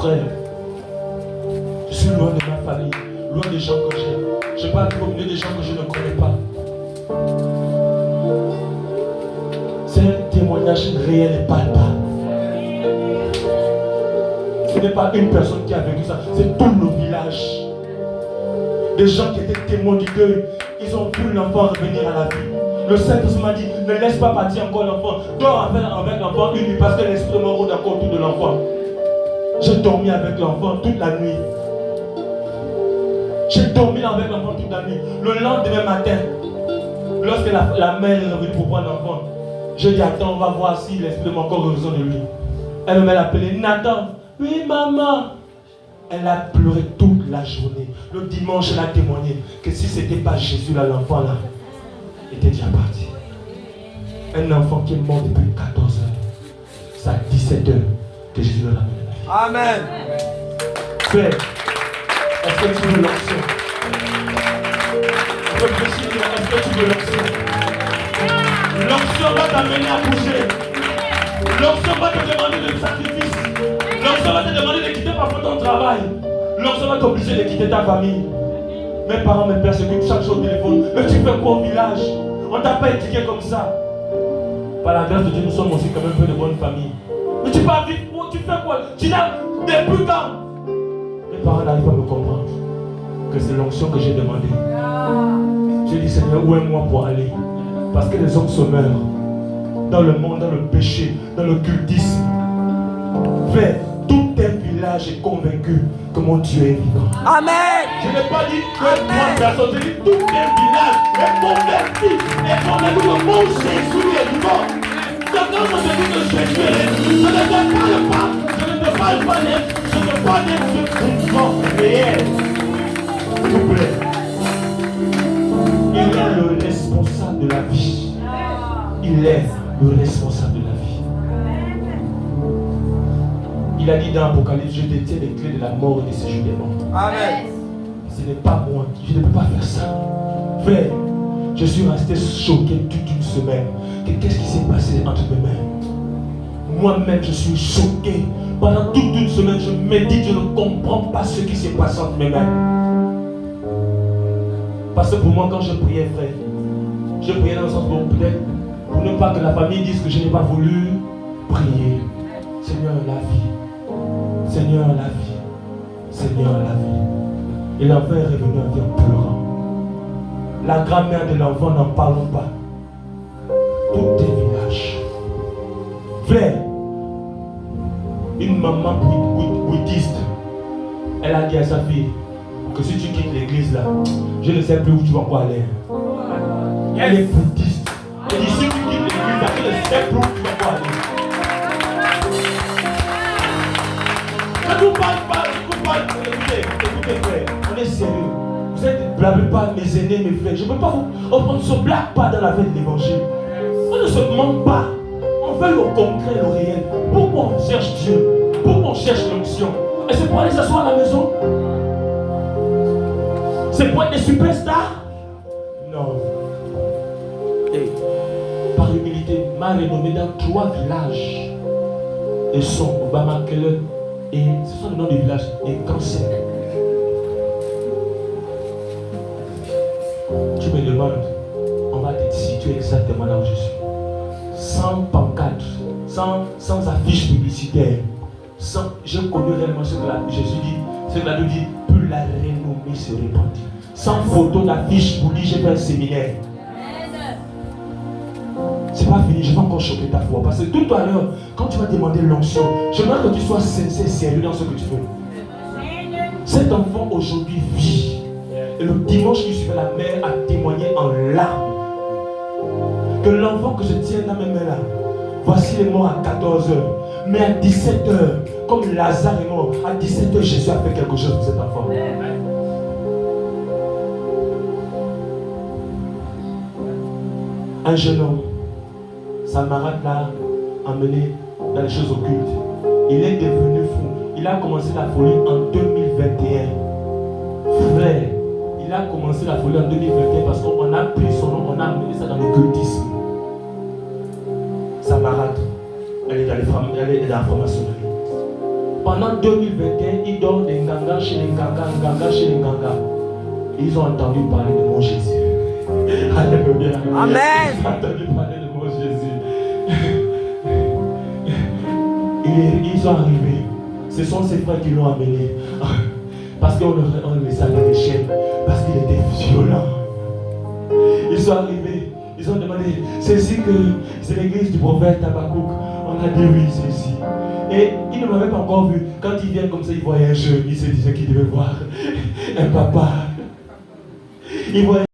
frères. Je suis loin de ma famille, loin des gens que j'aime. Je parle au milieu des gens que je ne connais pas. C'est un témoignage réel et palpable. Ce n'est pas une personne qui a vécu ça, c'est tout le village. Des gens qui étaient témoins du deuil, ils ont vu l'enfant revenir à la vie. Le Saint-Esprit m'a dit, ne laisse pas partir encore l'enfant. Dors avec l'enfant une nuit parce que l'esprit me rôde encore autour de l'enfant. J'ai dormi avec l'enfant toute la nuit. J'ai dormi avec l'enfant toute la nuit. Le lendemain matin, lorsque la mère est revenue pour prendre l'enfant, je dis attends, on va voir si l'esprit m'a encore besoin de lui. Elle m'a appelé Nathan. Oui maman. Elle a pleuré toute la journée. Le dimanche, elle a témoigné que si ce n'était pas Jésus là, l'enfant là était déjà parti. Un enfant qui est mort depuis 14 heures. C'est à 17 heures que Jésus l'a ramené. Amen. Frère, est-ce que tu veux l'onction? Est-ce que tu veux l'onction? L'onction va t'amener à bouger. L'onction va te demander de sacrifice. L'onction va te demander de quitter parfois ton travail. L'onction va t'obliger de quitter ta famille. Mes parents me persécutent chaque jour au téléphone. Mais tu fais quoi au village? On t'a pas éduqué comme ça. Par la grâce de Dieu, nous sommes aussi quand même peu de bonnes familles. Mais tu pars vite, tu fais quoi? Tu n'as depuis quand? Mes parents n'arrivent pas à me comprendre que c'est l'onction que j'ai demandé. J'ai dit Seigneur, où est moi pour aller? Parce que les hommes se meurent dans le monde, dans le péché, dans le cultisme. Frère, tout un village est convaincu que mon Dieu est vivant. Amen. Je n'ai pas dit que 3 personnes, j'ai dit tout un village est convaincu que mon Jésus est vivant. Donc quand on se dit que Jésus est vivant, je ne te parle pas, je ne te parle pas d'être, je te parle d'être vivant réel. S'il vous plaît. Il est le responsable de la vie. Il est le responsable de la vie. Il a dit dans l'Apocalypse, je détiens les clés de la mort et du séjour des morts. Amen. Ce n'est pas moi, je ne peux pas faire ça. Frère, je suis resté choqué toute une semaine. Qu'est-ce qui s'est passé entre mes mains? Moi-même, je suis choqué. Pendant toute une semaine, je médite, je ne comprends pas ce qui s'est passé entre mes mains. Parce que pour moi, quand je priais, frère, je priais dans le sens pour peut-être, pour ne pas que la famille dise que je n'ai pas voulu prier. Seigneur, la vie. Seigneur, la vie. Seigneur, la vie. Et l'enfant est revenu en vie en pleurant. La grand-mère de l'enfant, n'en parlons pas. Tout est village. Frère, une maman bouddhiste, elle a dit à sa fille que si tu quittes l'église là, je ne sais plus où tu vas pas aller. Elle est bouddhiste. Elle dit si tu quittes l'église là, je ne sais plus où tu vas pas aller. Ne vous parle pas, écoutez frère, on est sérieux. Vous êtes blâmez pas mes aînés, mes frères. Je ne peux pas vous. On ne se blague pas dans la veine de l'évangile. On ne se ment pas. On veut le concret, le réel. Pourquoi on cherche Dieu? Pourquoi on cherche l'onction? Et c'est pour aller s'asseoir à la maison? C'est pour être des superstars? Non. Et par humilité, m'a renommé dans 3 villages. Et sont Obama Keller. Et ce sont les noms des villages. Et Kansek. Tu me demandes, on va te situer exactement là où je suis. Sans pancarte, sans affiche publicitaire. Je connais réellement ce que Jésus dit. Ce que la Bible dit, plus la renommée se répandit. Sans photo d'affiche pour dire j'ai fait un séminaire. C'est pas fini, je vais encore choquer ta foi. Parce que tout à l'heure, quand tu vas demander l'onction, je veux que tu sois sincère, sérieux dans ce que tu veux. Cet enfant aujourd'hui vit. Et le dimanche qui suivait, la mère a témoigné en larmes que l'enfant que je tiens dans mes mains là, voici les morts à 14 heures. Mais à 17 heures, comme Lazare est mort, à 17 heures, Jésus a fait quelque chose pour cet enfant. Un jeune homme, sa marade l'a emmené dans les choses occultes. Il est devenu fou. Il a commencé la folie en 2021. Frère, il a commencé la folie en 2021 parce qu'on a pris son nom, on a amené ça dans l'occultisme. Sa marade, elle est dans la formation de l'Église. Pendant 2021, ils donnent des nganga chez les nganga chez les nganga. Ils ont entendu parler de mon Jésus. Alléluia. Amen. Ils ont entendu parler de mon Jésus. Ils sont arrivés. Ce sont ses frères qui l'ont amené. Parce qu'on les a mis des chaînes. Parce qu'il était violent. Ils sont arrivés. Ils ont demandé, c'est ici que c'est l'église du prophète Habakkuk. On a dit oui, c'est ici. Et ils ne m'avaient pas encore vu. Quand ils viennent comme ça, ils voyaient un jeune. Ils se disaient qu'ils devaient voir un papa. Ils voyaient